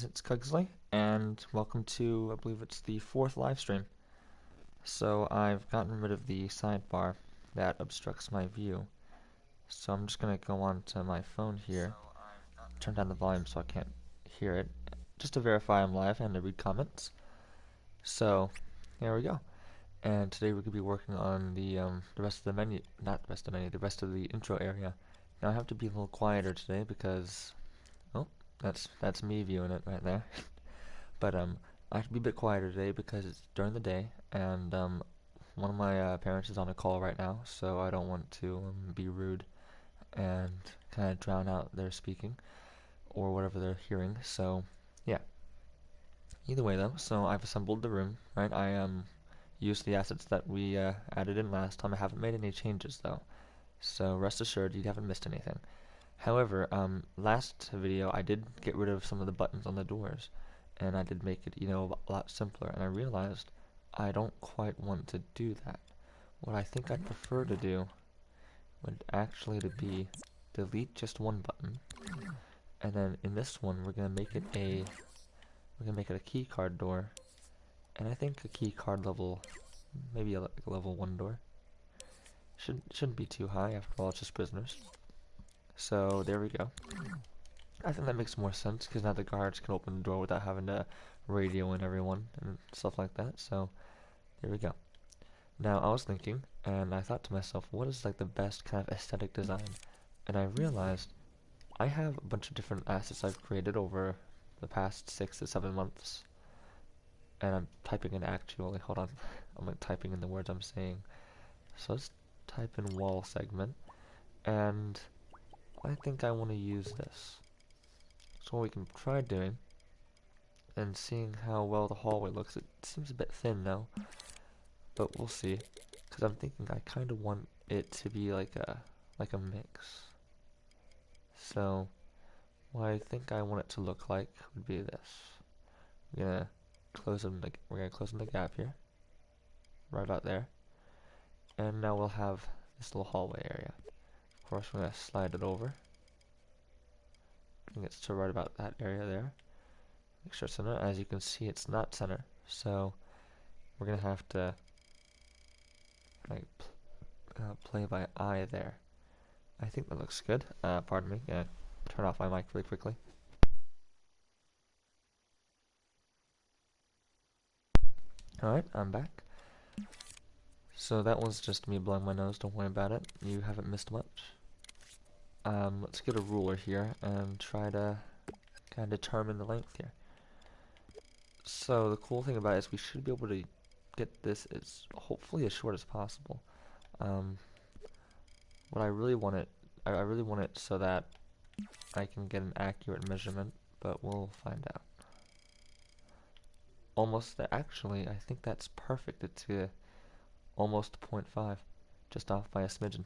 It's Cugsly, and welcome to, I believe it's the fourth live stream. So I've gotten rid of the sidebar that obstructs my view. So I'm just gonna go on to my phone here, turn down the volume so I can't hear it, just to verify I'm live and to read comments. So here we go. And today we're gonna be working on the rest of the menu, not the rest of the menu, the rest of the intro area. Now I have to be a little quieter today because, oh, that's me viewing it right there. But I have to be a bit quieter today because it's during the day, and one of my parents is on a call right now, so I don't want to be rude and kind of drown out their speaking or whatever they're hearing. So yeah. Either way though, so I've assembled the room, right? I used the assets that we added in last time. I haven't made any changes though, so rest assured you haven't missed anything. However, last video I did get rid of some of the buttons on the doors, and I did make it, a lot simpler, and I realized I don't quite want to do that. What I think I'd prefer to do would actually to be delete just one button, and then in this one we're gonna make it a key card door, and I think a key card level, maybe like a level 1 door. Shouldn't be too high, after all it's just prisoners. So there we go. I think that makes more sense because now the guards can open the door without having to radio in everyone and stuff like that. So there we go. Now I was thinking, and I thought to myself, what is like the best kind of aesthetic design? And I realized I have a bunch of different assets I've created over the past 6 to 7 months, and I'm typing in actually. Hold on, I'm like typing in the words I'm saying. So let's type in wall segment, and I think I want to use this. So what we can try doing and seeing how well the hallway looks. It seems a bit thin now, but we'll see. Because I'm thinking I kind of want it to be like a mix. So what I think I want it to look like would be this. We're gonna close in the gap here, right about there, and now we'll have this little hallway area. Of course, we're gonna slide it over. Bring it to right about that area there. Make sure it's center. As you can see, it's not center, so we're gonna have to like play by eye there. I think that looks good. Pardon me. Gonna turn off my mic really quickly. Alright, I'm back. So that was just me blowing my nose. Don't worry about it. You haven't missed much. Let's get a ruler here and try to kind of determine the length here. So the cool thing about it is we should be able to get this as hopefully as short as possible. What I really want it, I really want it so that I can get an accurate measurement, but we'll find out. Actually, I think that's perfect. It's almost 0.5, just off by a smidgen.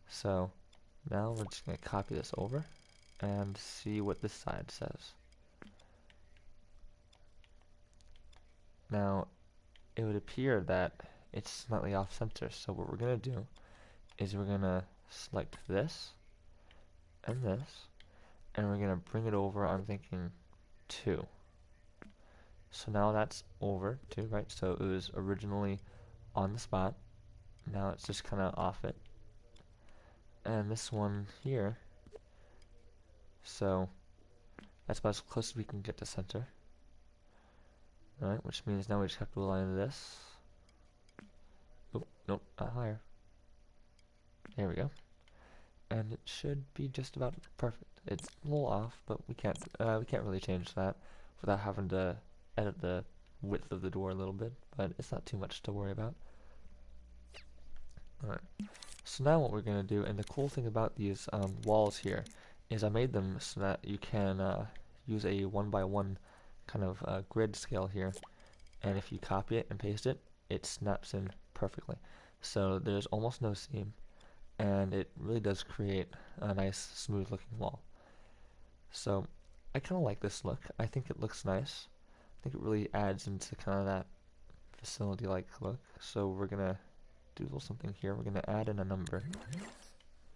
So now we're just going to copy this over and see what this side says. Now, it would appear that it's slightly off center, so what we're going to do is we're going to select this, and we're going to bring it over, I'm thinking 2. So now that's over 2, right? So it was originally on the spot. Now it's just kind of off it. And this one here, so that's about as close as we can get to center. Alright, which means now we just have to align this. Oh, nope, not higher. There we go. And it should be just about perfect. It's a little off, but we can't really change that without having to edit the width of the door a little bit, but it's not too much to worry about. Alright, so now what we're going to do, and the cool thing about these walls here, is I made them so that you can use a 1x1 kind of grid scale here, and if you copy it and paste it, it snaps in perfectly. So there's almost no seam, and it really does create a nice smooth looking wall. So I kind of like this look. I think it looks nice. I think it really adds into kind of that facility like look. So we're gonna do a little something here. We're gonna add in a number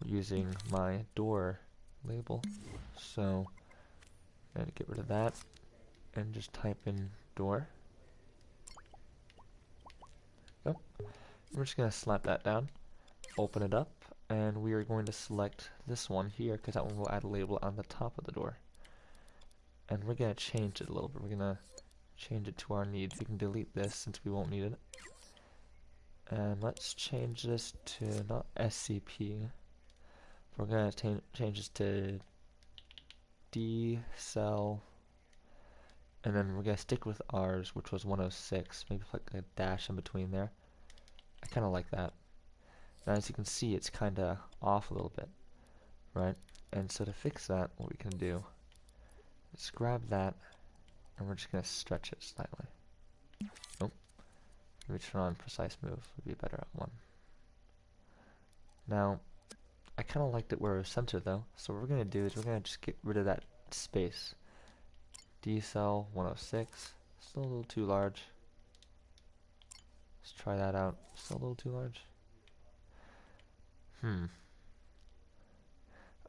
using my door label. So I'm gonna get rid of that. and just type in door. Yep. We're just going to slap that down, open it up, and we are going to select this one here because that one will add a label on the top of the door. And we're going to change it a little bit. We're going to change it to our needs. We can delete this since we won't need it. And let's change this to not SCP. We're going to change this to D cell, and then we're going to stick with ours, which was 106. Maybe put like a dash in between there. I kind of like that. Now as you can see, it's kind of off a little bit, right? And so to fix that, what we can do is grab that, and we're just going to stretch it slightly. Nope. Maybe turn on precise move would be a better one. Now, I kind of liked it where it was centered though, so what we're going to do is we're going to just get rid of that space. D cell 106, still a little too large. Let's try that out. Still a little too large.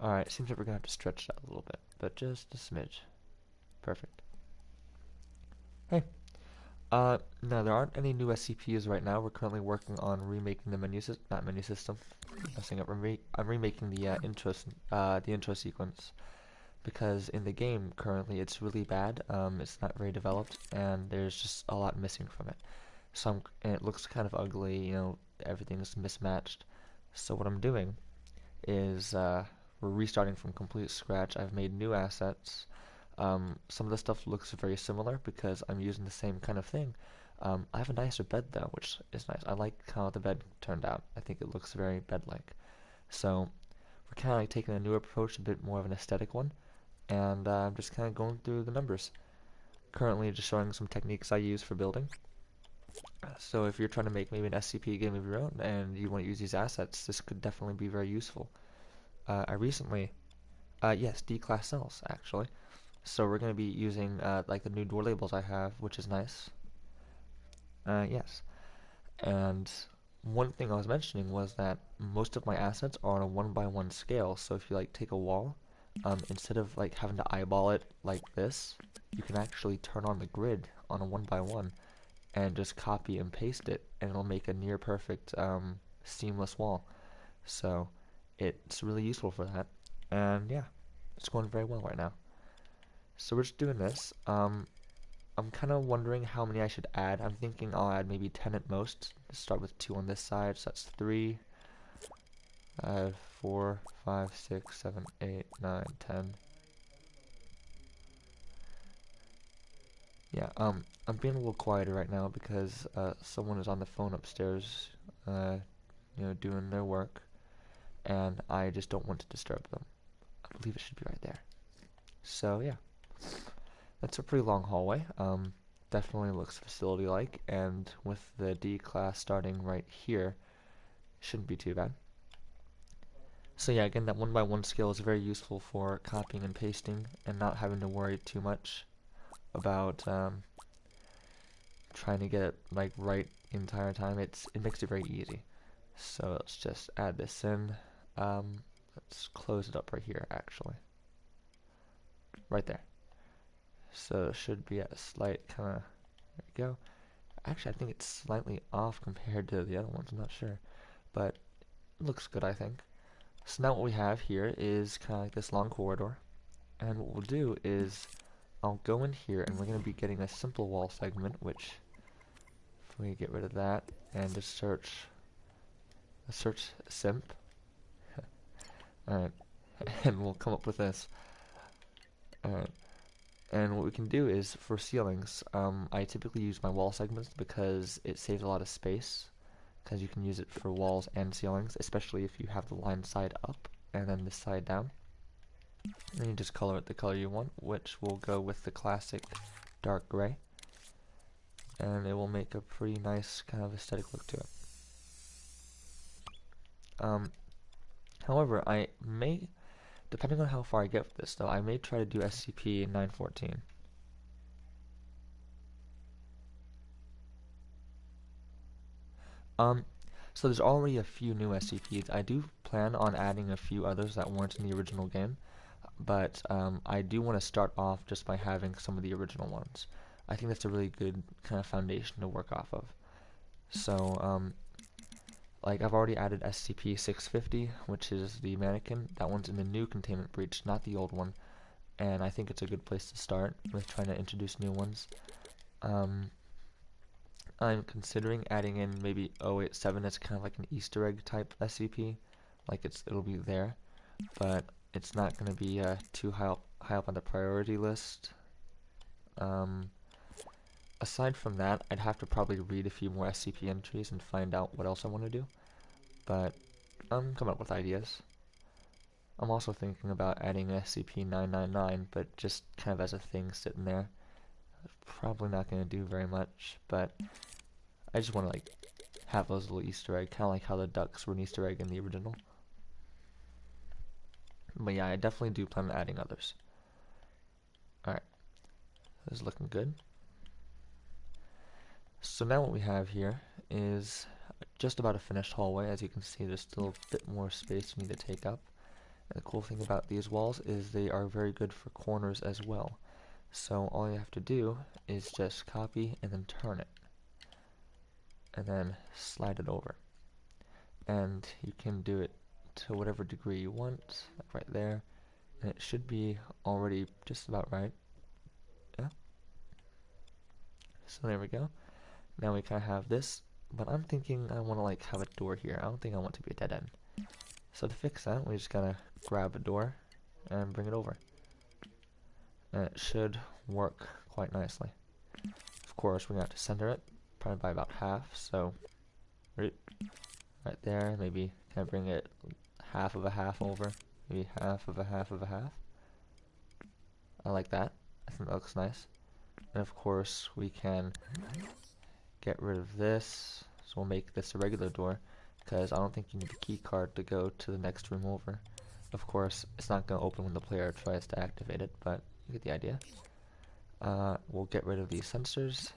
Alright, seems like we're going to have to stretch that a little bit, but just a smidge. Perfect. Hey. No, there aren't any new SCPs right now. We're currently working on remaking the menu system. Messing up. I'm remaking the intro sequence because in the game currently it's really bad. It's not very developed, and there's just a lot missing from it. And it looks kind of ugly. You know, everything's mismatched. So what I'm doing is we're restarting from complete scratch. I've made new assets. Some of the stuff looks very similar because I'm using the same kind of thing. I have a nicer bed though, which is nice. I like how the bed turned out. I think it looks very bed-like. So we're kind of like taking a new approach, a bit more of an aesthetic one, and I'm just kind of going through the numbers. Currently just showing some techniques I use for building. So if you're trying to make maybe an SCP game of your own and you want to use these assets, this could definitely be very useful. I recently, yes, D-class cells actually. So we're going to be using like the new door labels I have, which is nice. Yes. And one thing I was mentioning was that most of my assets are on a 1x1 scale. So if you like take a wall, instead of like having to eyeball it like this, you can actually turn on the grid on a 1x1 and just copy and paste it, and it'll make a near perfect seamless wall. So it's really useful for that. And yeah, it's going very well right now. So we're just doing this. I'm kind of wondering how many I should add. I'm thinking I'll add maybe 10 at most. Start with 2 on this side, so that's 3, 4, 5, 6, 7, 8, 9, 10. Yeah, I'm being a little quieter right now because someone is on the phone upstairs, you know, doing their work, and I just don't want to disturb them. I believe it should be right there. So yeah. That's a pretty long hallway. Definitely looks facility-like, and with the D class starting right here, shouldn't be too bad. So yeah, again, that 1x1 scale is very useful for copying and pasting, and not having to worry too much about trying to get it like right the entire time. It makes it very easy. So let's just add this in. Let's close it up right here, actually. Right there. So it should be at a slight kind of, there we go. Actually, I think it's slightly off compared to the other ones, I'm not sure. But it looks good, I think. So now what we have here is kind of like this long corridor. And what we'll do is, I'll go in here and we're going to be getting a simple wall segment, which, if we get rid of that, and just search simp. Alright, and we'll come up with this. Alright. And what we can do is, for ceilings, I typically use my wall segments because it saves a lot of space, because you can use it for walls and ceilings, especially if you have the line side up and then this side down. And you just color it the color you want, which will go with the classic dark gray, and it will make a pretty nice kind of aesthetic look to it. However, I may, depending on how far I get with this, though, I may try to do SCP 914. So there's already a few new SCPs. I do plan on adding a few others that weren't in the original game. but I do want to start off just by having some of the original ones. I think that's a really good kind of foundation to work off of. So, like I've already added SCP-650, which is the mannequin. That one's in the new containment breach, not the old one. And I think it's a good place to start with trying to introduce new ones. I'm considering adding in maybe 087 as kind of like an Easter egg type SCP. Like it'll be there, but it's not going to be too high up on the priority list. Aside from that, I'd have to probably read a few more SCP entries and find out what else I want to do. But I'm coming up with ideas. I'm also thinking about adding SCP-999, but just kind of as a thing sitting there. Probably not going to do very much, but I just want to like have those little Easter egg, kind of like how the ducks were an Easter egg in the original. But yeah, I definitely do plan on adding others. Alright, this is looking good. So now what we have here is just about a finished hallway. As you can see, there's still a bit more space we need to take up. And the cool thing about these walls is they are very good for corners as well. So all you have to do is just copy and then turn it. And then slide it over. And you can do it to whatever degree you want, like right there. And it should be already just about right. Yeah. So there we go. Now we kind of have this, but I'm thinking I want to like have a door here. I don't think I want it to be a dead end. So to fix that, we just gotta grab a door and bring it over. And it should work quite nicely. Of course, we're gonna have to center it, probably by about half, so right there, maybe kind of bring it half of a half over, maybe half of a half of a half. I like that. I think that looks nice. And of course, we can get rid of this, so we'll make this a regular door, because I don't think you need a key card to go to the next room over. Of course, it's not going to open when the player tries to activate it, but you get the idea. We'll get rid of these sensors.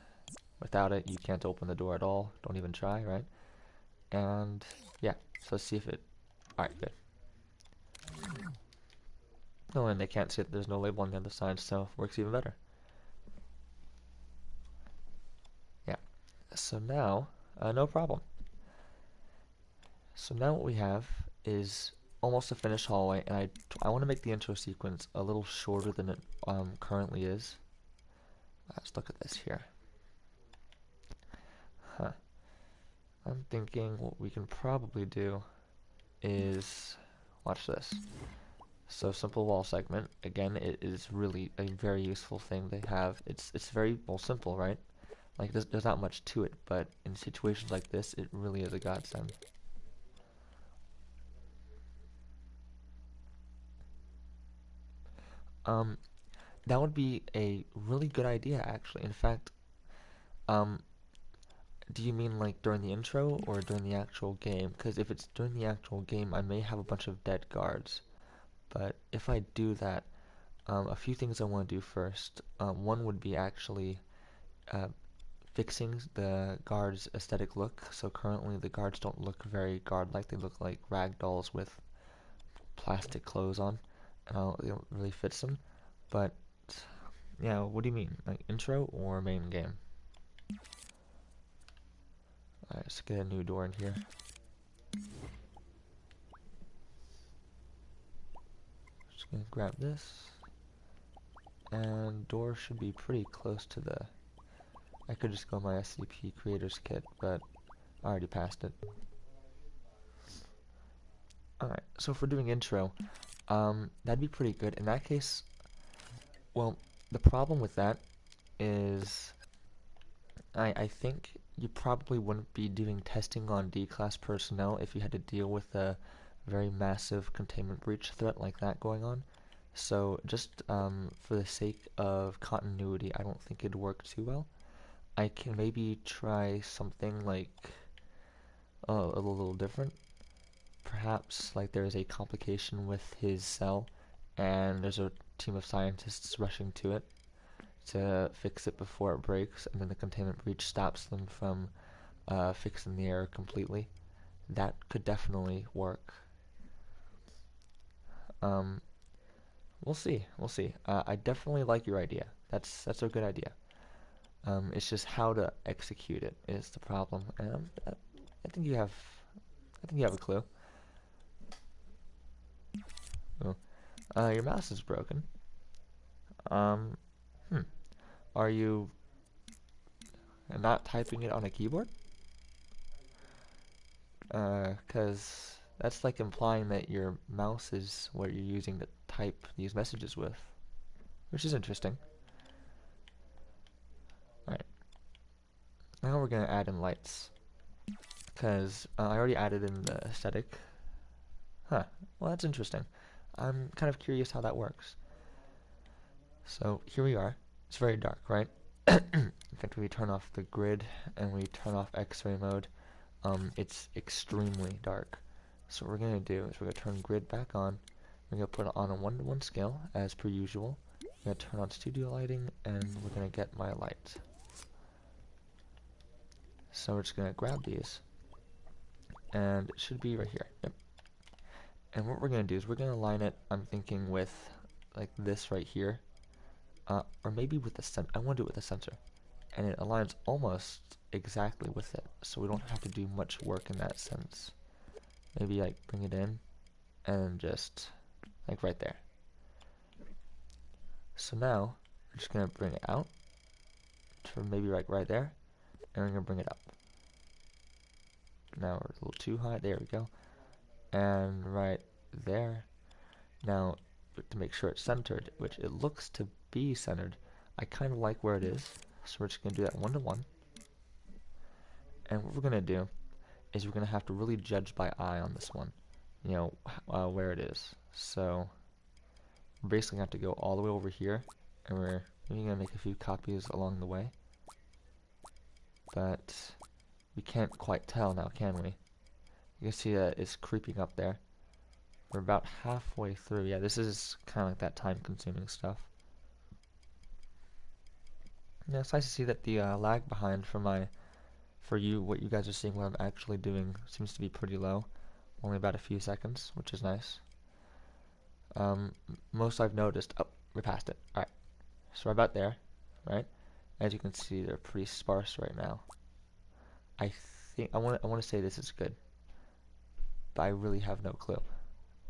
Without it, you can't open the door at all. Don't even try, right? And yeah, so let's see if it... Alright, good. Oh, and they can't see that there's no label on the other side, so it works even better. Yeah, so now, no problem. So now what we have is almost a finished hallway, and I want to make the intro sequence a little shorter than it currently is. Let's look at this here. I'm thinking what we can probably do is, watch this. So simple wall segment, again, it is really a very useful thing they have. It's very, well, simple, right? Like there's not much to it, but in situations like this, it really is a godsend. That would be a really good idea, actually. In fact, do you mean like during the intro or during the actual game? Because if it's during the actual game, I may have a bunch of dead guards. But if I do that, a few things I want to do first. One would be actually fixing the guards' aesthetic look. So currently the guards don't look very guard-like. They look like rag dolls with plastic clothes on. And it don't really fits them. But yeah, what do you mean? Like intro or main game? Alright, let's get a new door in here. Just gonna grab this. And door should be pretty close to the... I could just go my SCP creators kit, but I already passed it. Alright, so if we're doing intro, that'd be pretty good. In that case, well, the problem with that is I think you probably wouldn't be doing testing on D-class personnel if you had to deal with a very massive containment breach threat like that going on. So just for the sake of continuity, I don't think it'd work too well. I can maybe try something like a little different. Perhaps like there's a complication with his cell and there's a team of scientists rushing to it to fix it before it breaks, and then the containment breach stops them from fixing the error completely. That could definitely work. We'll see. We'll see. I definitely like your idea. That's a good idea. It's just how to execute it is the problem. And I think you have a clue. Oh. Your mouse is broken. Um, hmm. Are you not typing it on a keyboard? 'Cause that's like implying that your mouse is what you're using to type these messages with, which is interesting. Alright, now we're gonna add in lights, because I already added in the aesthetic. Huh, well that's interesting. I'm kind of curious how that works. So here we are. It's very dark, right? In fact, we turn off the grid and we turn off X-ray mode. It's extremely dark. So what we're going to do is we're going to turn grid back on. We're going to put it on a 1:1 scale as per usual. We're going to turn on studio lighting and we're going to get my light. So we're just going to grab these and it should be right here. Yep. And what we're going to do is we're going to align it, I'm thinking, with like this right here. Or maybe with the I want to do it with the sensor. And it aligns almost exactly with it, so we don't have to do much work in that sense. Maybe like bring it in and just like right there. So now we're just gonna bring it out to maybe like right there, and we're gonna bring it up. Now we're a little too high. There we go. And right there. Now to make sure it's centered, which it looks to be centered, I kind of like where it is. So we're just gonna do that 1:1. And what we're gonna do is we're gonna have to really judge by eye on this one, you know, where it is. So we're basically gonna have to go all the way over here, and we're maybe gonna make a few copies along the way. But we can't quite tell now, can we? You can see that it's creeping up there. We're about halfway through. Yeah, this is kind of like that time-consuming stuff. Yeah, it's nice to see that the lag behind for you, what you guys are seeing, what I'm actually doing, seems to be pretty low. Only about a few seconds, which is nice. Most I've noticed, oh, we're past it. Alright, so we're about there, right? As you can see, they're pretty sparse right now. I think, I want to say this is good, but I really have no clue.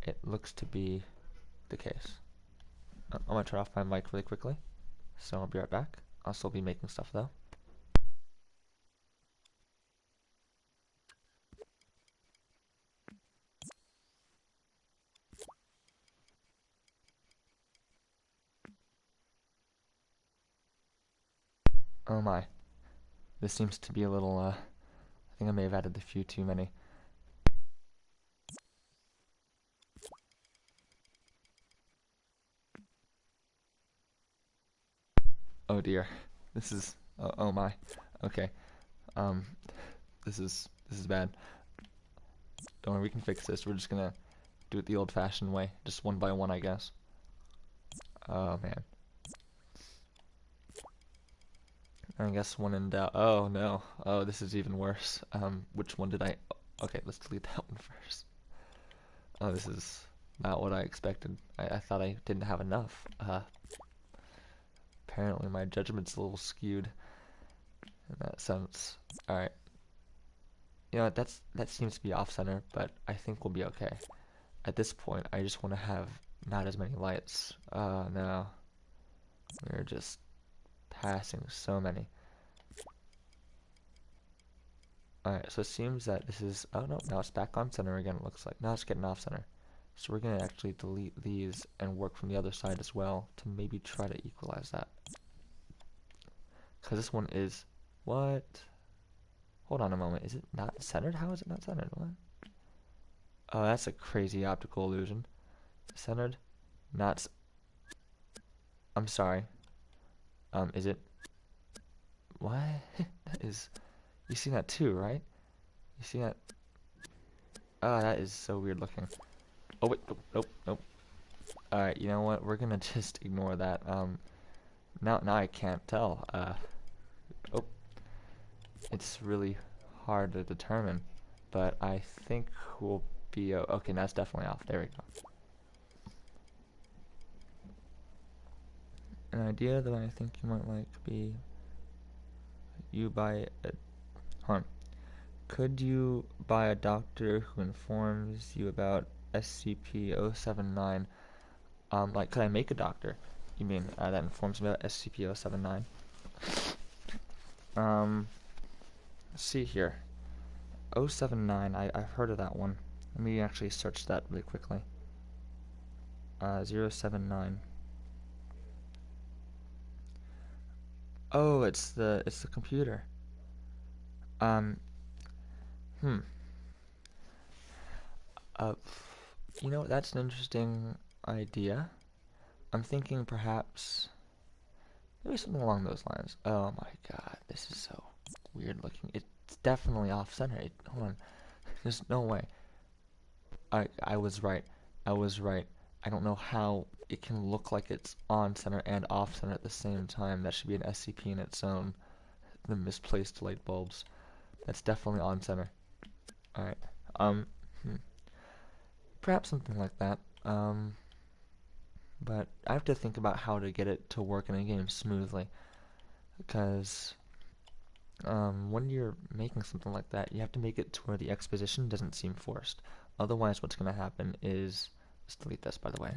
It looks to be the case. I'm going to turn off my mic really quickly, so I'll be right back. I'll still be making stuff though. Oh my. This seems to be a little, I think I may have added a few too many. Oh dear. This is, oh my. Okay. Um, this is bad. Don't worry, we can fix this. We're just gonna do it the old-fashioned way. Just one by one, I guess. Oh man. I guess when in doubt. Oh no. Oh, this is even worse. Which one did I? Okay, let's delete that one first. Oh, this is not what I expected. I thought I didn't have enough. Apparently my judgment's a little skewed in that sense. Alright. You know what, that seems to be off-center, but I think we'll be okay. At this point, I just want to have not as many lights. No. We're just passing so many. Alright, so it seems that this is, oh no, now it's back on center again, it looks like. Now it's getting off center. So we're going to actually delete these and work from the other side as well to maybe try to equalize that. Because this one is, what? Hold on a moment, is it not centered? How is it not centered? What? Oh, that's a crazy optical illusion. Centered, not, I'm sorry. Is it, what? That is, you see that too, right? You see that? Ah, that is so weird looking. Oh wait, nope. Alright, you know what? We're gonna just ignore that. Now I can't tell. Oh, it's really hard to determine, but I think we'll be okay. That's definitely off. There we go. An idea that I think you might like could be you buy a harm. Could you buy a doctor who informs you about SCP-079? Like, could I make a doctor? You mean that informs me about SCP-079? Let's see here. 079, I've heard of that one. Let me actually search that really quickly. 079. Oh, it's the computer. Um, hmm. Uh, you know, that's an interesting idea. I'm thinking perhaps maybe something along those lines. Oh my god, this is so weird looking. It's definitely off center. Hold on. There's no way. I was right. I was right. I don't know how it can look like it's on center and off center at the same time. That should be an SCP in its own. The misplaced light bulbs. That's definitely on center. Alright. Um, hmm. Perhaps something like that. But I have to think about how to get it to work in a game smoothly. Because when you're making something like that, you have to make it to where the exposition doesn't seem forced. Otherwise, what's going to happen is, let's delete this by the way.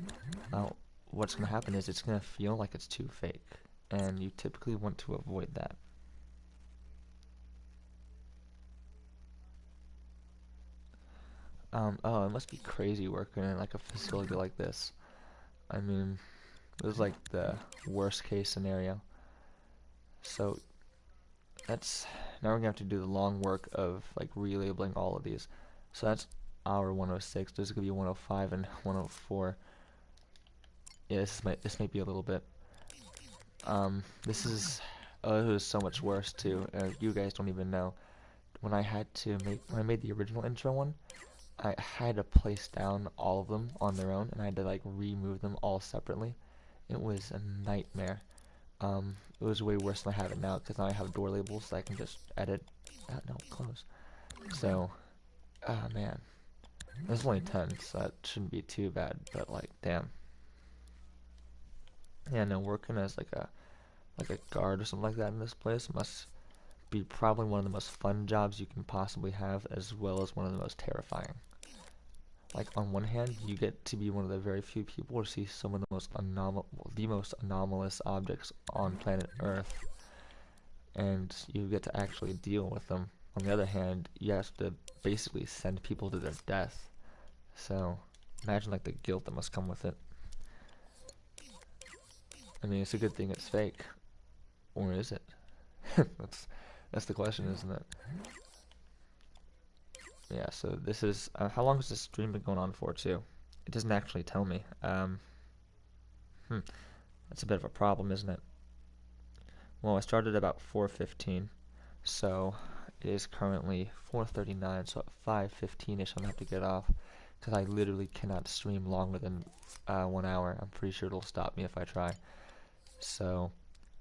What's going to happen is it's going to feel like it's too fake, and you typically want to avoid that. Oh, it must be crazy working in like a facility like this. I mean, it was like the worst case scenario. So that's now we're gonna have to do the long work of like relabeling all of these. So that's our 106. There's gonna be 105 and 104. Yeah, this might be a little bit. This is it was so much worse too. You guys don't even know. When I made the original intro one, I had to place down all of them on their own, and I had to like remove them all separately. It was a nightmare. It was way worse than I have it now, because now I have door labels that I can just edit. No, close. So, man. There's only 10, so that shouldn't be too bad, but like, damn. Yeah, no, working as like a guard or something like that in this place must be probably one of the most fun jobs you can possibly have, as well as one of the most terrifying. Like, on one hand, you get to be one of the very few people to see some of the most anomalous objects on planet Earth, and you get to actually deal with them. On the other hand, you have to basically send people to their death. So, imagine like the guilt that must come with it. I mean, it's a good thing it's fake, or is it? that's the question, isn't it? Yeah, so this is, how long has this stream been going on for, too? It doesn't actually tell me. That's a bit of a problem, isn't it? Well, I started about 4:15, so it is currently 4:39, so at 5:15ish I'm gonna have to get off, because I literally cannot stream longer than 1 hour. I'm pretty sure it'll stop me if I try. So,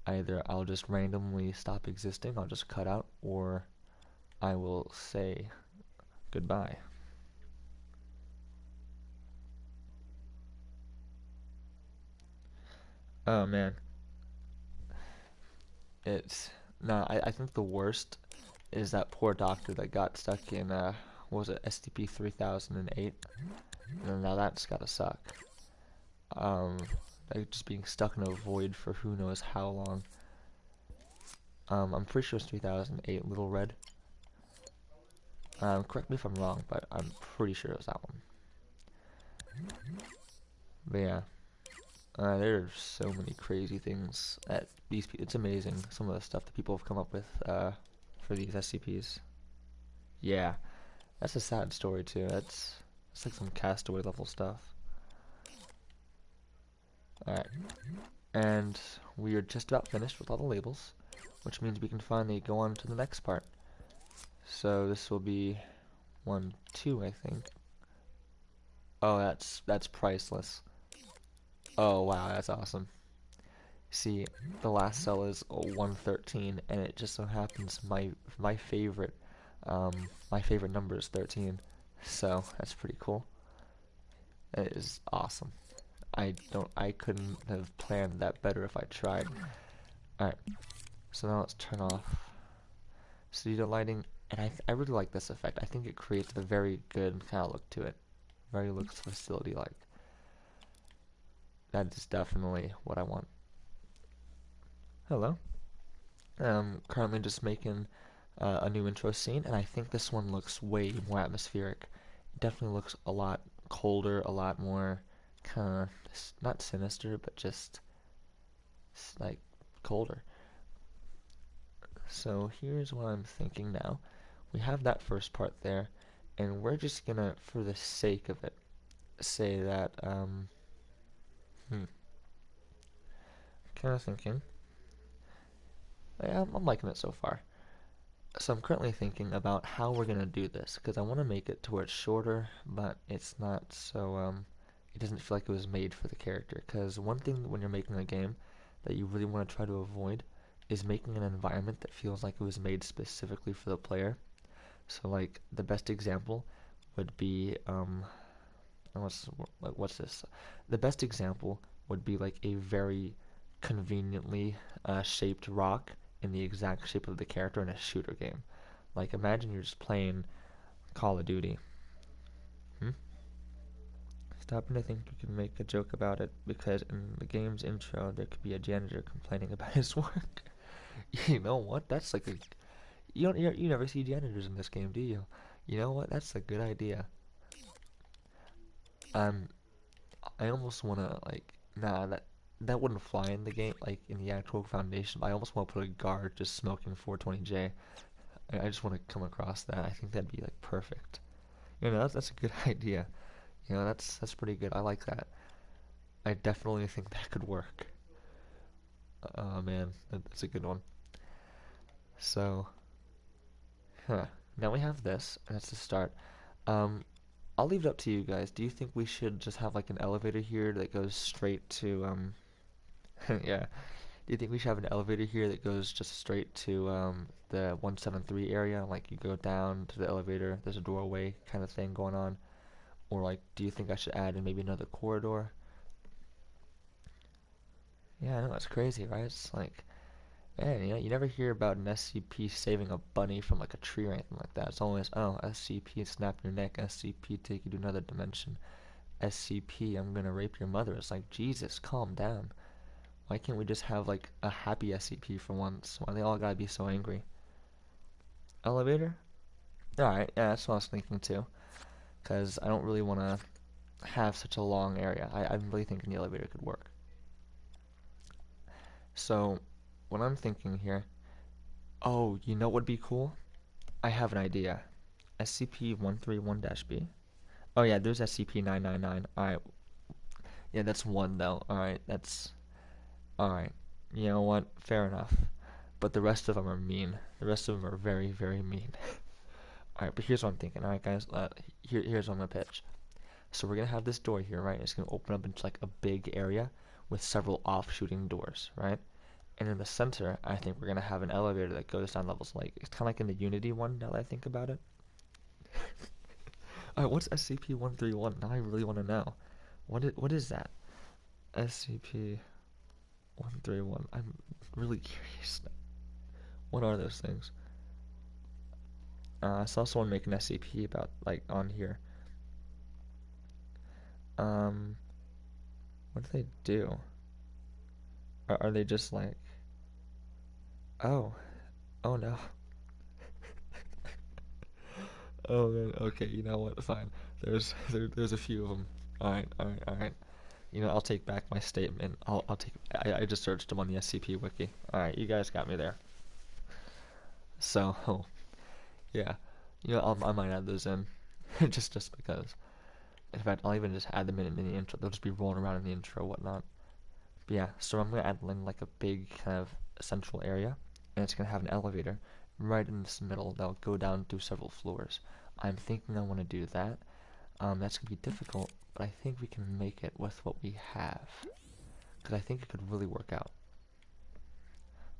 either I'll just randomly stop existing, I'll just cut out, or I will say goodbye. Oh man, it's I think the worst is that poor doctor that got stuck in what was it, SCP 3008. And now that's gotta suck. Like just being stuck in a void for who knows how long. I'm pretty sure it's 3008, Little Red. Correct me if I'm wrong, but I'm pretty sure it was that one. But yeah, there are so many crazy things that it's amazing some of the stuff that people have come up with for these SCPs. Yeah, that's a sad story too. It's like some Castaway level stuff. Alright, and we are just about finished with all the labels, which means we can finally go on to the next part. So this will be 1, 2, I think. Oh, that's priceless. Oh wow, that's awesome. See, the last cell is 113, and it just so happens my favorite number is 13. So that's pretty cool. It is awesome. I couldn't have planned that better if I tried. Alright, so now let's turn off studio lighting, and I really like this effect. I think it creates a very good kind of look to it. Very looks facility-like. That is definitely what I want. Hello. Currently just making a new intro scene, and I think this one looks way more atmospheric. It definitely looks a lot colder, a lot more kind of, not sinister, but just like colder. So here's what I'm thinking now. We have that first part there, and we're just gonna, for the sake of it, say that, kind of thinking. Yeah, I'm liking it so far. So I'm currently thinking about how we're gonna do this, because I want to make it to where it's shorter, but it's not so, it doesn't feel like it was made for the character. Because one thing when you're making a game that you really want to try to avoid is making an environment that feels like it was made specifically for the player. So like the best example would be what's this? The best example would be like a very conveniently shaped rock in the exact shape of the character in a shooter game. Like imagine you're just playing Call of Duty. Stop and I think you can make a joke about it because in the game's intro there could be a janitor complaining about his work. You know what? That's like a you never see janitors in this game, do you? You know what? That's a good idea. Um, I almost wanna like nah that wouldn't fly in the game like in the actual foundation. But I almost want to put a guard just smoking 420J. I just want to come across that. I think that'd be like perfect. You know, that's a good idea. You know, that's pretty good. I like that. I definitely think that could work. Oh man, that's a good one. So, now we have this, and that's the start. Um, I'll leave it up to you guys. Do you think we should just have like an elevator here that goes straight to yeah. Do you think we should have an elevator here that goes just straight to the 173 area? Like you go down to the elevator, there's a doorway kind of thing going on. Or like, do you think I should add in maybe another corridor? Yeah, I know it's crazy, right? It's like, man, you know, you never hear about an SCP saving a bunny from like a tree or anything like that. It's always, oh, SCP snap your neck, SCP take you to another dimension, SCP I'm gonna rape your mother. It's like, Jesus, calm down. Why can't we just have like a happy SCP for once? Why they all gotta be so angry? Elevator? Alright, yeah, that's what I was thinking too. Because I don't really want to have such a long area. I'm really thinking the elevator could work. So, what I'm thinking here, oh, you know what would be cool? I have an idea. SCP-131-B. Oh yeah, there's SCP-999. Alright, yeah, that's one though. Alright, that's... Alright, you know what? Fair enough. But the rest of them are mean. The rest of them are very, very mean. Alright, but here's what I'm thinking. Alright guys, here's what I'm gonna pitch. So we're gonna have this door here, right? It's gonna open up into like a big area with several offshooting doors, right? And in the center, I think we're gonna have an elevator that goes down levels. Like it's kind of like in the Unity one. Now that I think about it. All right, what's SCP-131? Now I really want to know. What is that? SCP-131. I'm really curious. What are those things? I saw someone make an SCP about like on here. Um, what do they do? Are they just like? Oh, oh no. Oh man. Okay, you know what? Fine. There's a few of them. All right, all right, all right. You know, I'll take back my statement. I'll take. I just searched them on the SCP wiki. All right, you guys got me there. So, oh, yeah. You know, I might add those in, just because. In fact, I'll even just add them in the intro. They'll just be rolling around in the intro, whatnot. But yeah, so I'm gonna add in like a big kind of central area, and it's gonna have an elevator right in this middle that'll go down through several floors. I'm thinking I want to do that. That's gonna be difficult, but I think we can make it with what we have, because I think it could really work out.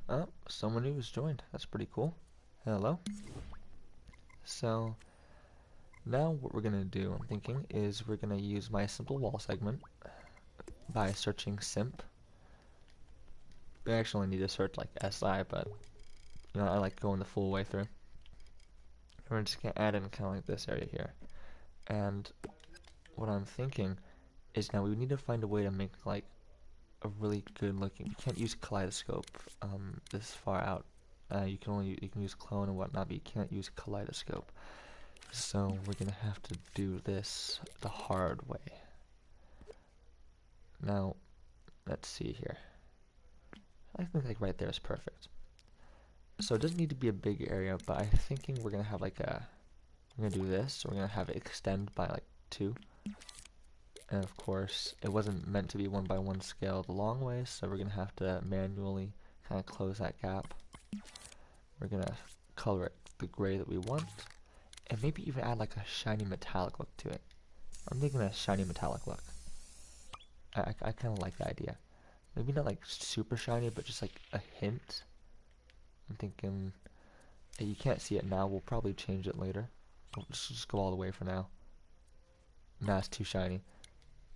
Oh, someone new has joined. That's pretty cool. Hello. So now what we're gonna do, I'm thinking, is we're gonna use my simple wall segment. by searching simp. We actually need to search like SI, but you know, I like going the full way through. We're just gonna add in kind of like this area here. And what I'm thinking is now we need to find a way to make like a really good looking. You can't use kaleidoscope this far out. You can use clone and whatnot, but you can't use kaleidoscope. So we're gonna have to do this the hard way. Now, let's see here. I think like right there is perfect. So it doesn't need to be a big area, but I'm thinking we're gonna have like we're gonna do this. So we're gonna have it extend by like 2. And of course, it wasn't meant to be 1 by 1 scale the long way, so we're gonna have to manually kind of close that gap. We're gonna color it the gray that we want, and maybe even add like a shiny metallic look to it. I'm thinking a shiny metallic look. I kind of like the idea. Maybe not like super shiny, but just like a hint. I'm thinking you can't see it now. We'll probably change it later. We'll just go all the way for now. Nah, it's too shiny.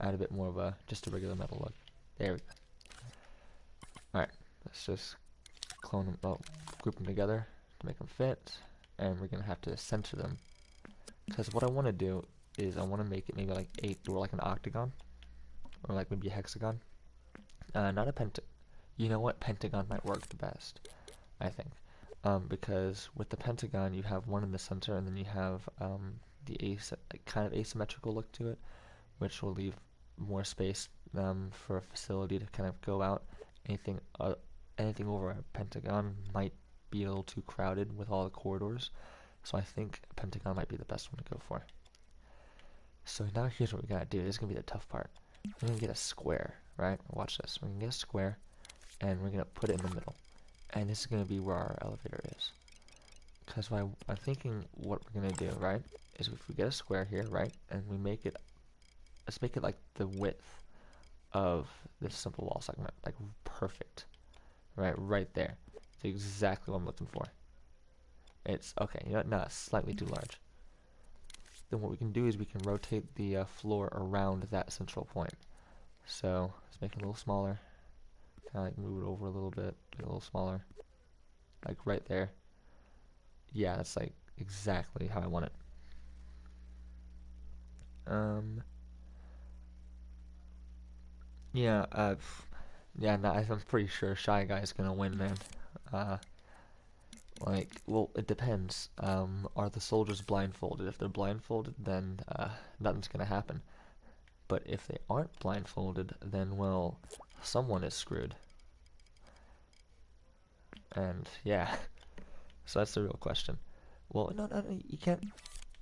Add a bit more of just a regular metal look. There we go. Alright, let's just clone them, group them together to make them fit. And we're going to have to center them. Because what I want to do is I want to make it maybe like 8 or like an octagon. Or like maybe a hexagon. Not a pentagon. You know what? Pentagon might work the best, I think. Because with the pentagon, you have one in the center, and then you have the kind of asymmetrical look to it, which will leave more space for a facility to kind of go out. Anything over a pentagon might be a little too crowded with all the corridors, so I think a pentagon might be the best one to go for. So now here's what we gotta do. This is gonna be the tough part. We're gonna get a square, right? Watch this. We're gonna get a square, and we're gonna put it in the middle. And this is gonna be where our elevator is. Because I'm thinking what we're gonna do, right, is if we get a square here, right, and we make it, let's make it like the width of this simple wall segment, like perfect, right there. It's exactly what I'm looking for. It's okay. You know, no, it's slightly too large. Then what we can do is we can rotate the floor around that central point. So let's make it a little smaller. Kind of like move it over a little bit, make it a little smaller, like right there. Yeah, that's like exactly how I want it. Yeah, yeah, no, I'm pretty sure Shy Guy's gonna win, man. Like, well, it depends. Are the soldiers blindfolded? If they're blindfolded, then nothing's gonna happen. But if they aren't blindfolded, then, well, someone is screwed. And, yeah, so that's the real question. Well, no, you can't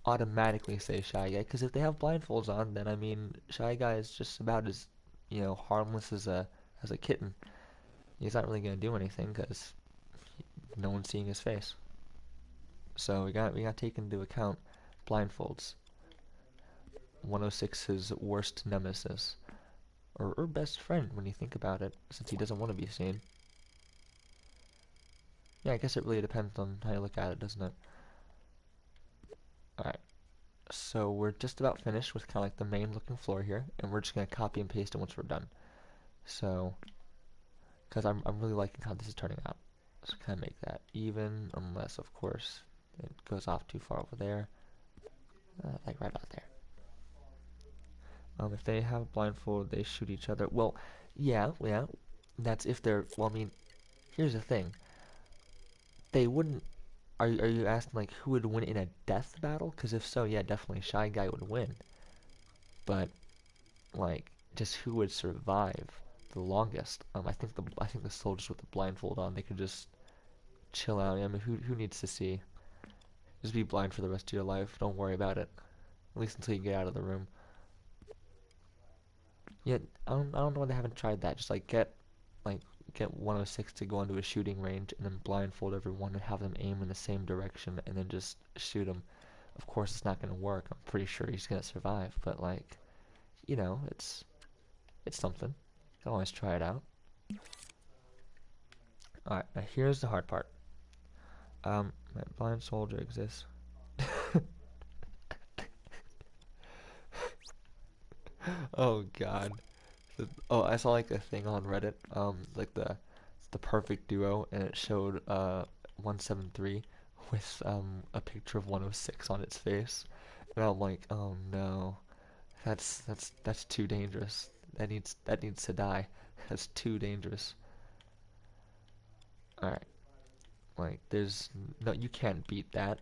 automatically say Shy Guy, because if they have blindfolds on, then, I mean, Shy Guy is just about as, you know, harmless as a kitten. He's not really gonna do anything, because no one's seeing his face. So we got to take into account blindfolds. 106's worst nemesis, or best friend when you think about it, since he doesn't want to be seen. Yeah, I guess it really depends on how you look at it, doesn't it? Alright, so we're just about finished with kind of like the main looking floor here, and we're just going to copy and paste it once we're done. So, because I'm really liking how this is turning out. So kind of make that even, unless of course it goes off too far over there, like right about there. If they have blindfold, they shoot each other. Well, yeah, that's if they're, well, I mean, here's the thing. They wouldn't, are you asking, like, who would win in a death battle? Because if so, yeah, definitely Shy Guy would win. But, like, just who would survive the longest? I think the soldiers with the blindfold on, they could just chill out. I mean, who needs to see? Just be blind for the rest of your life. Don't worry about it. At least until you get out of the room. Yeah, I don't know why they haven't tried that. Just like get 106 to go onto a shooting range and then blindfold everyone and have them aim in the same direction and then just shoot them. Of course, it's not going to work. I'm pretty sure he's going to survive, but like, you know, it's something. You can always try it out. All right, now here's the hard part. My blind soldier exists. Oh God. Oh, I saw like a thing on Reddit, like the perfect duo, and it showed 173 with a picture of 106 on its face, and I'm like, oh no, that's too dangerous. That needs to die. That's too dangerous. All right, like there's no, you can't beat that.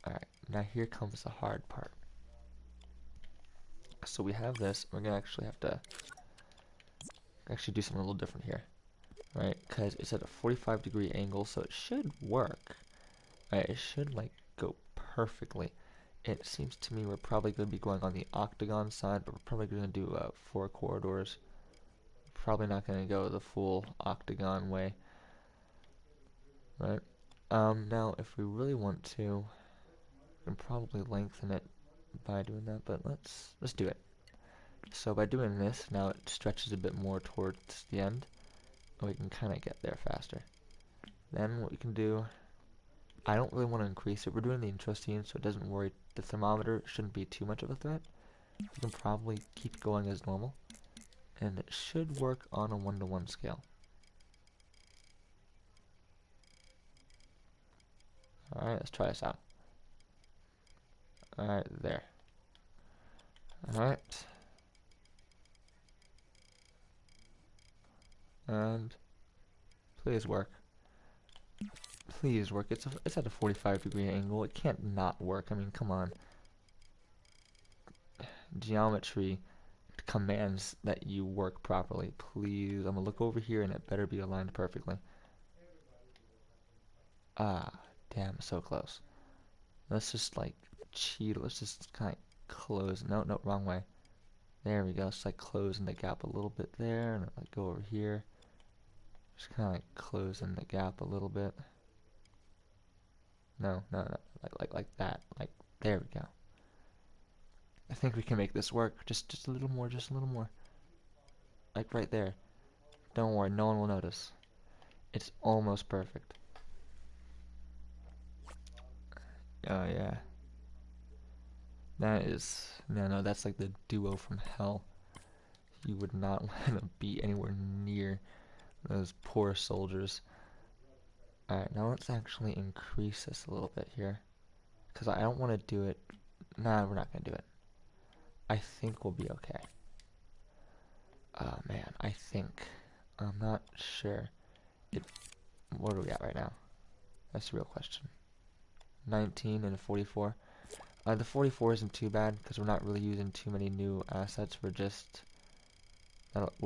All right, now here comes the hard part. So we have this. We're gonna actually have to actually do something a little different here, right? Because it's at a 45-degree angle, so it should work. Right? It should like go perfectly. It seems to me we're probably going to be going on the octagon side, but we're probably going to do 4 corridors. Probably not going to go the full octagon way, right? Now, if we really want to, we can probably lengthen it by doing that, but let's do it. So by doing this, now it stretches a bit more towards the end, and we can kind of get there faster. Then what we can do, I don't really want to increase it. We're doing the intro scene, so it doesn't worry. The thermometer shouldn't be too much of a threat. We can probably keep going as normal, and it should work on a 1-to-1 scale. Alright, let's try this out. Alright, there. Alright. And please work. Please work. It's at a 45-degree angle. It can't not work. I mean, come on. Geometry commands that you work properly. Please, I'm gonna look over here and it better be aligned perfectly. Ah, damn, so close. Let's just like cheat. Let's just kind of close. No, no, wrong way. There we go. Just like closing the gap a little bit there, and like go over here. Just kind of like closing the gap a little bit. No, no, no, like that. Like there we go. I think we can make this work. Just a little more, just a little more. Like right there. Don't worry, no one will notice. It's almost perfect. Oh yeah. That is no, that's like the duo from hell. You would not want to be anywhere near those poor soldiers. Alright, now let's actually increase this a little bit here. Because I don't want to do it. Nah, we're not going to do it. I think we'll be okay. Oh man, I think. I'm not sure. What are we at right now? That's the real question. 19 and a 44. The 44 isn't too bad because we're not really using too many new assets. We'll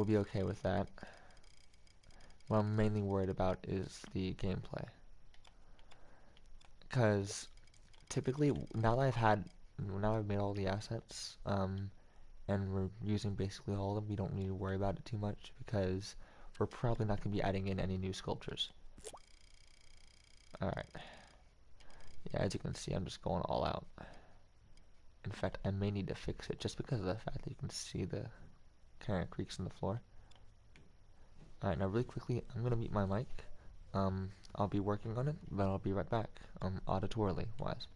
be okay with that. What I'm mainly worried about is the gameplay. Because typically, now I've made all the assets, and we're using basically all of them, we don't need to worry about it too much because we're probably not going to be adding in any new sculptures. Alright. Yeah, as you can see, I'm just going all out. In fact, I may need to fix it just because of the fact that you can see the kind of creaks in the floor. Alright, now really quickly, I'm going to mute my mic. I'll be working on it, but I'll be right back, auditorily wise.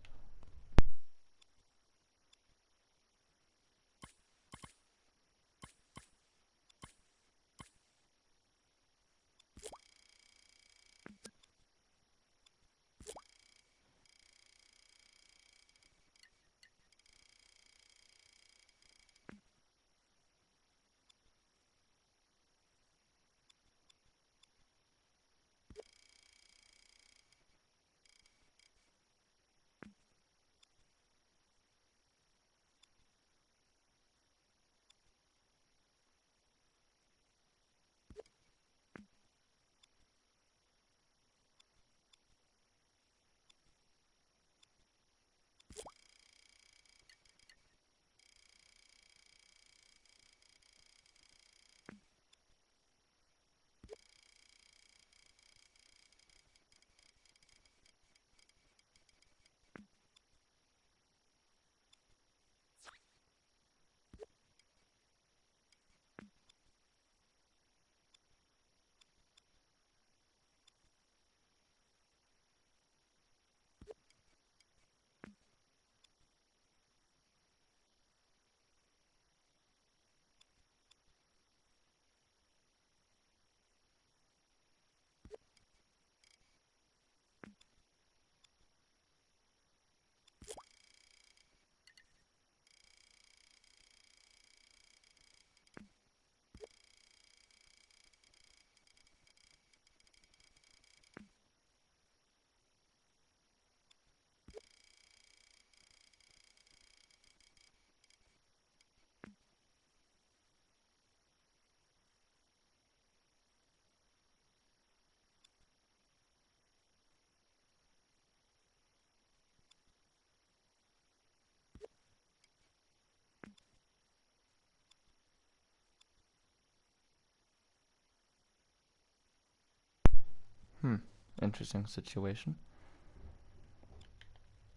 Interesting situation.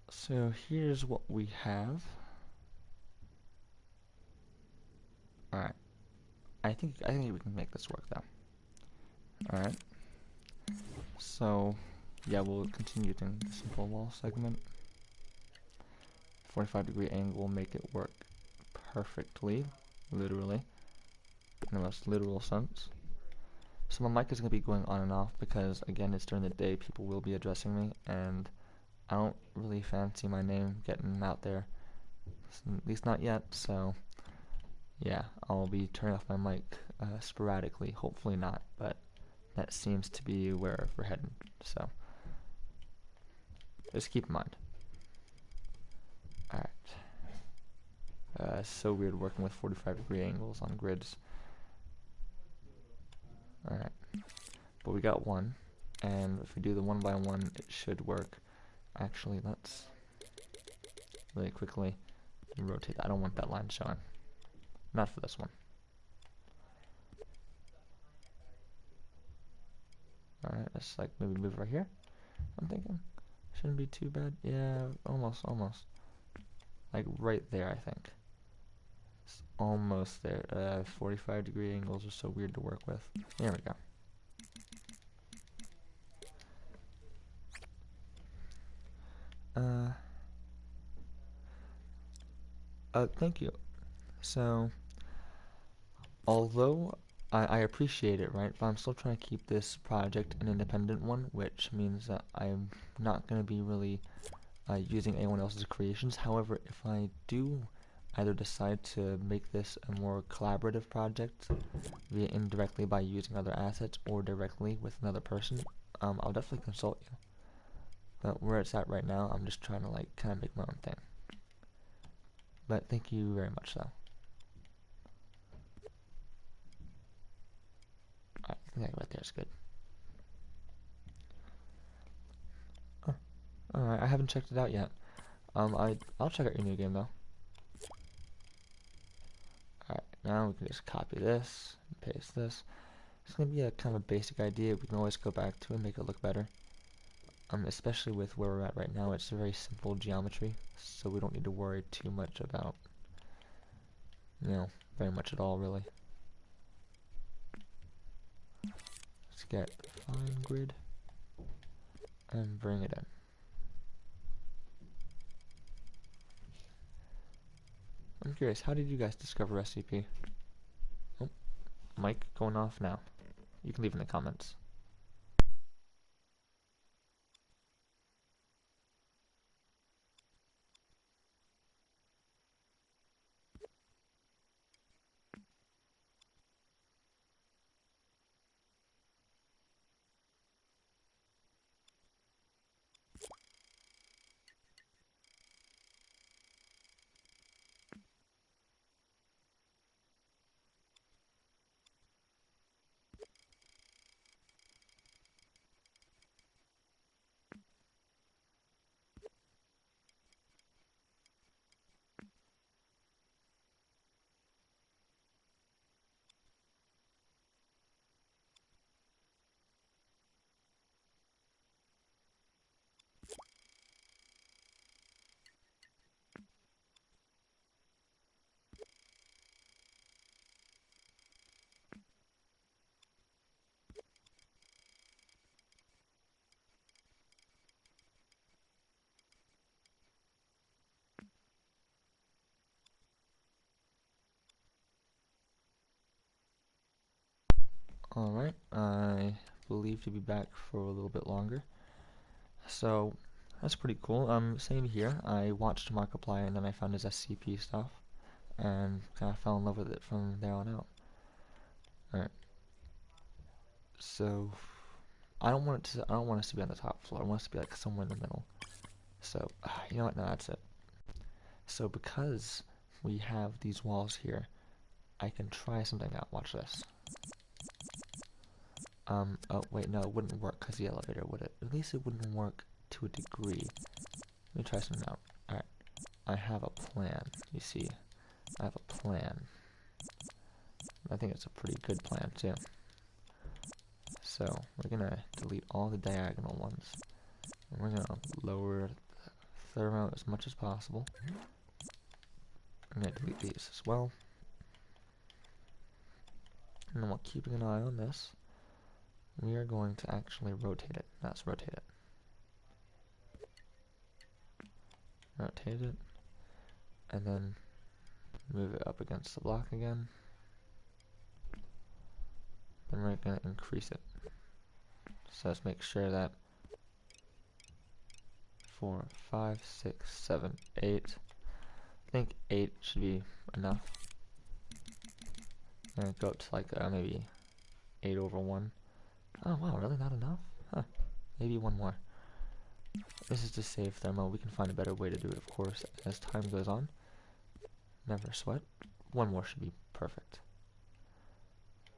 So here's what we have. Alright. I think we can make this work though. Alright. So yeah, we'll continue doing the simple wall segment. 45-degree angle will make it work perfectly, literally, in the most literal sense. So my mic is going to be going on and off because, again, it's during the day, people will be addressing me, and I don't really fancy my name getting out there, at least not yet, so yeah, I'll be turning off my mic sporadically, hopefully not, but that seems to be where we're heading, so just keep in mind. Alright. It's so weird working with 45-degree angles on grids. Alright. But we got one, and if we do the 1 by 1, it should work. Actually, let's really quickly rotate that. I don't want that line showing. Not for this one. Alright, let's like maybe move right here. I'm thinking. Shouldn't be too bad. Yeah, almost. Like right there, I think. It's almost there. 45-degree angles are so weird to work with. There we go. Thank you. So, although I appreciate it, right, but I'm still trying to keep this project an independent one, which means that I'm not going to be really using anyone else's creations. However, if I do either decide to make this a more collaborative project, via indirectly by using other assets or directly with another person, I'll definitely consult you. But where it's at right now, I'm just trying to like kind of make my own thing. But thank you very much, though. Alright, I think that right there is good. Oh, alright, I haven't checked it out yet. I'll check out your new game though. Alright, now we can just copy this and paste this. It's gonna be a kind of a basic idea we can always go back to and make it look better. Especially with where we're at right now, it's a very simple geometry, so we don't need to worry too much about, you know, very much at all, really. Let's get fine grid and bring it in. I'm curious, how did you guys discover SCP? Oh, mic going off now. You can leave in the comments. Alright, I believe to be back for a little bit longer. So, that's pretty cool. Same here. I watched Markiplier and then I found his SCP stuff and kind of fell in love with it from there on out. Alright. So, I don't want us to be on the top floor. I want us to be like somewhere in the middle. So, you know what? No, that's it. So, because we have these walls here, I can try something out. Watch this. Oh wait, no, it wouldn't work because the elevator, would it? At least it wouldn't work to a degree. Let me try something out. Alright, I have a plan, you see. I have a plan. I think it's a pretty good plan, too. So we're gonna delete all the diagonal ones. And we're gonna lower the thermo as much as possible. I'm gonna delete these as well. And then while keeping an eye on this, we are going to actually rotate it. Let's rotate it. Rotate it. And then move it up against the block again. Then we're going to increase it. So let's make sure that 4, 5, 6, 7, 8. I think 8 should be enough. And go up to like maybe 8/1. Oh wow, really not enough? Huh. Maybe one more. This is to save thermo. We can find a better way to do it, of course, as time goes on. Never sweat. One more should be perfect.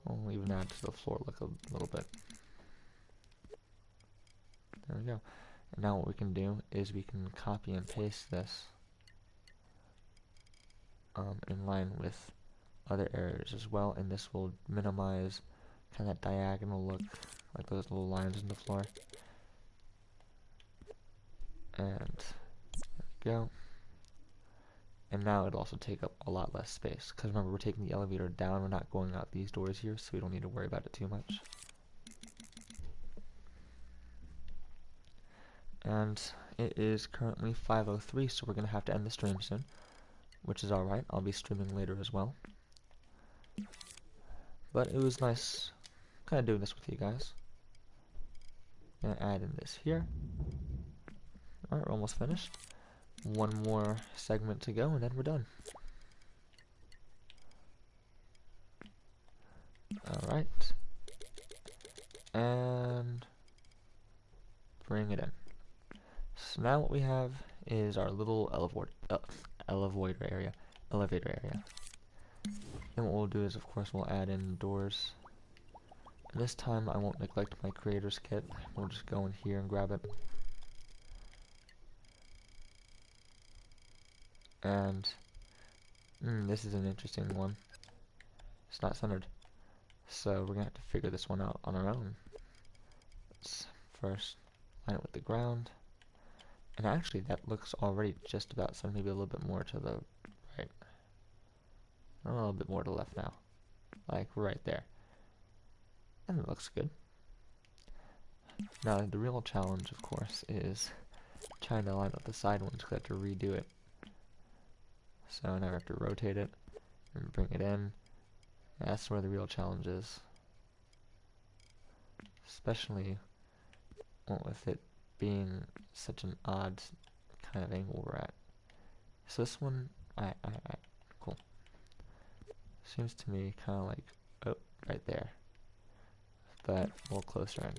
We'll even add to the floor like a little bit. There we go. And now what we can do is we can copy and paste this in line with other areas as well, and this will minimize kind of that diagonal look, like those little lines in the floor. And there we go. And now it'll also take up a lot less space, because remember, we're taking the elevator down, we're not going out these doors here, so we don't need to worry about it too much. And it is currently 5:03, so we're going to have to end the stream soon, which is alright. I'll be streaming later as well. But it was nice kind of doing this with you guys. Gonna add in this here. Alright, we're almost finished. One more segment to go, and then we're done. Alright. And bring it in. So now what we have is our little elevator area. And what we'll do is, of course, we'll add in doors. And this time I won't neglect my creator's kit. We'll just go in here and grab it. And this is an interesting one. It's not centered. So we're gonna have to figure this one out on our own. Let's first line it with the ground. And actually that looks already just about centered, maybe a little bit more to the right. A little bit more to the left now. Like right there. And it looks good. Now the real challenge, of course, is trying to line up the side ones, because I have to redo it. So now I have to rotate it and bring it in. That's where the real challenge is. Especially with it being such an odd kind of angle we're at. So this one, cool. Seems to me kind of like, oh, right there. But a little closer in.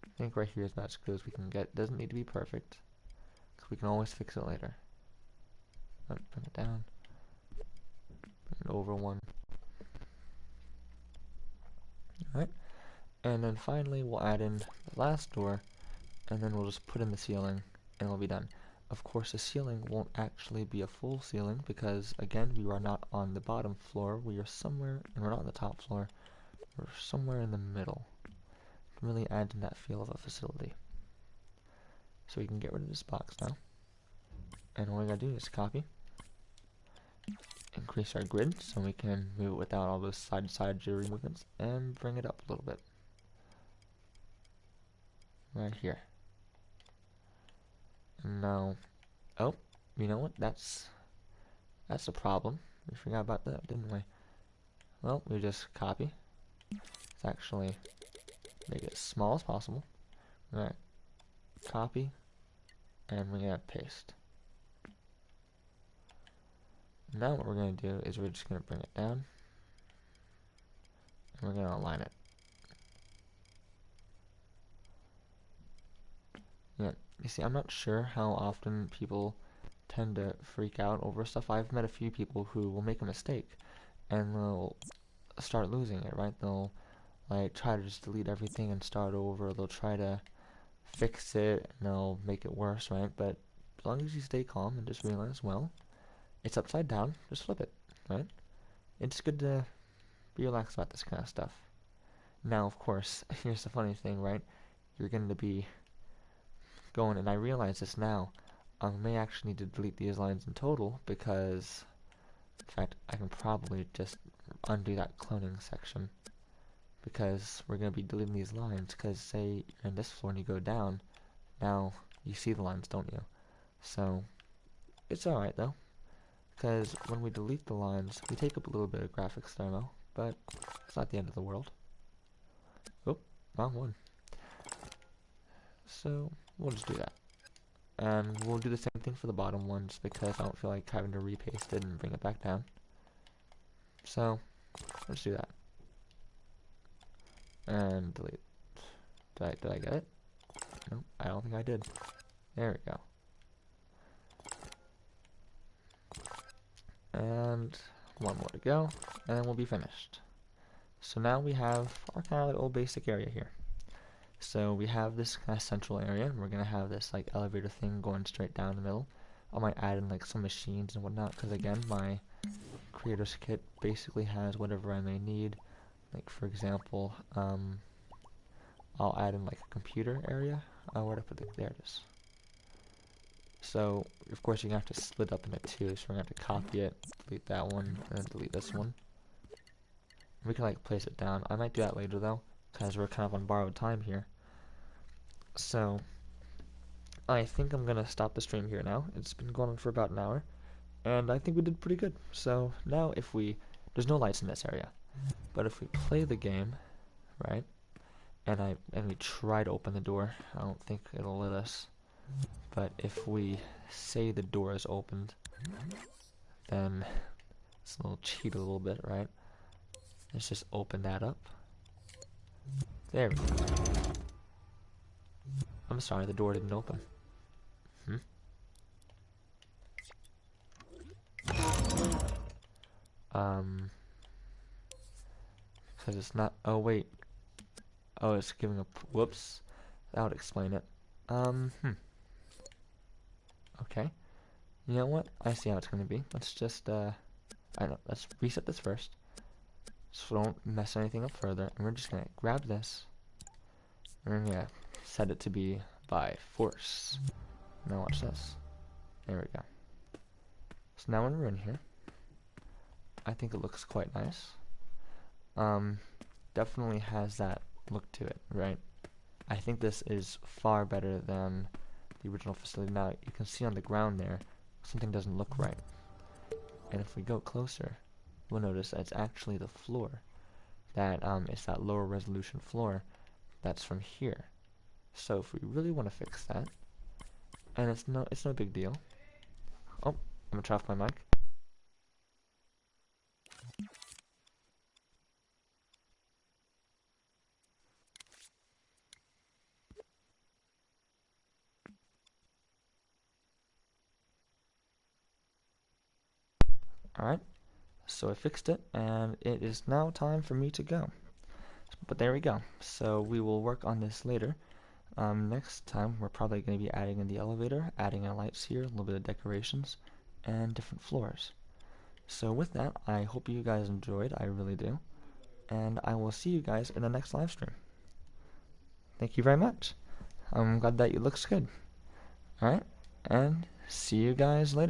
I think right here is about as good as we can get. Doesn't need to be perfect, because we can always fix it later. Bring it down. Bring it over one. Alright. And then finally we'll add in the last door, and then we'll just put in the ceiling, and we'll be done. Of course, the ceiling won't actually be a full ceiling, because again, we are not on the bottom floor. We are somewhere, and we're not on the top floor. We're somewhere in the middle. It really adds in that feel of a facility. So we can get rid of this box now. And all we gotta do is copy. Increase our grid so we can move it without all those side-to-side jittery movements, and bring it up a little bit. Right here. And now, oh, you know what? That's a problem. We forgot about that, didn't we? Well, we just copy. Let's actually make it as small as possible. We're gonna copy, and we're gonna paste. Now what we're going to do is we're just going to bring it down, and we're going to align it. Yeah, you see, I'm not sure how often people tend to freak out over stuff. I've met a few people who will make a mistake, and they'll start losing it, right? They'll like try to just delete everything and start over. They'll try to fix it, and they'll make it worse, right? But as long as you stay calm and just realize, well, it's upside down, just flip it, right? It's good to be relaxed about this kind of stuff. Now, of course, here's the funny thing, right? You're going to be going, and I realize this now, I may actually need to delete these lines in total because, in fact, I can probably just undo that cloning section because we're going to be deleting these lines because say you're in this floor and you go down, now you see the lines, don't you? So it's alright though, because when we delete the lines, we take up a little bit of graphics demo, but it's not the end of the world. Oh, wrong one. So we'll just do that. And we'll do the same thing for the bottom ones because I don't feel like having to repaste it and bring it back down. So let's do that. And delete. Did I get it? Nope, I don't think I did. There we go. And one more to go, and then we'll be finished. So now we have our kind of like old basic area here. So we have this kind of central area, and we're gonna have this like elevator thing going straight down the middle. I might add in like some machines and whatnot, because again, my creator's kit basically has whatever I may need. Like for example, I'll add in like a computer area. Where did I put it? There it is. So, of course, you're going to have to split up into two, so we're going to have to copy it, delete that one, and then delete this one. We can, like, place it down. I might do that later, though, because we're kind of on borrowed time here. So, I think I'm going to stop the stream here now. It's been going on for about an hour, and I think we did pretty good. So, now if we... There's no lights in this area, but if we play the game, right, and we try to open the door, I don't think it'll let us. But if we say the door is opened, then it's a little cheat a little bit, right? Let's just open that up. There we go. I'm sorry, the door didn't open. Because it's not, oh wait. Oh, it's giving a, whoops. That would explain it. Okay. You know what? I see how it's going to be. Let's just, I don't know, let's reset this first. So don't mess anything up further. And we're just going to grab this. And we're going to set it to be by force. Now watch this. There we go. So now when we're in here, I think it looks quite nice. Definitely has that look to it, right? I think this is far better than the original facility. Now you can see on the ground there something doesn't look right, and if we go closer we'll notice that it's actually the floor that it's that lower resolution floor that's from here. So if we really want to fix that, and it's no big deal. Oh, I'm gonna turn off my mic. Alright, so I fixed it, and it is now time for me to go. But there we go. So we will work on this later. Next time, we're probably going to be adding in the elevator, adding in lights here, a little bit of decorations, and different floors. So with that, I hope you guys enjoyed. I really do. And I will see you guys in the next live stream. Thank you very much. I'm glad that it looks good. Alright, and see you guys later.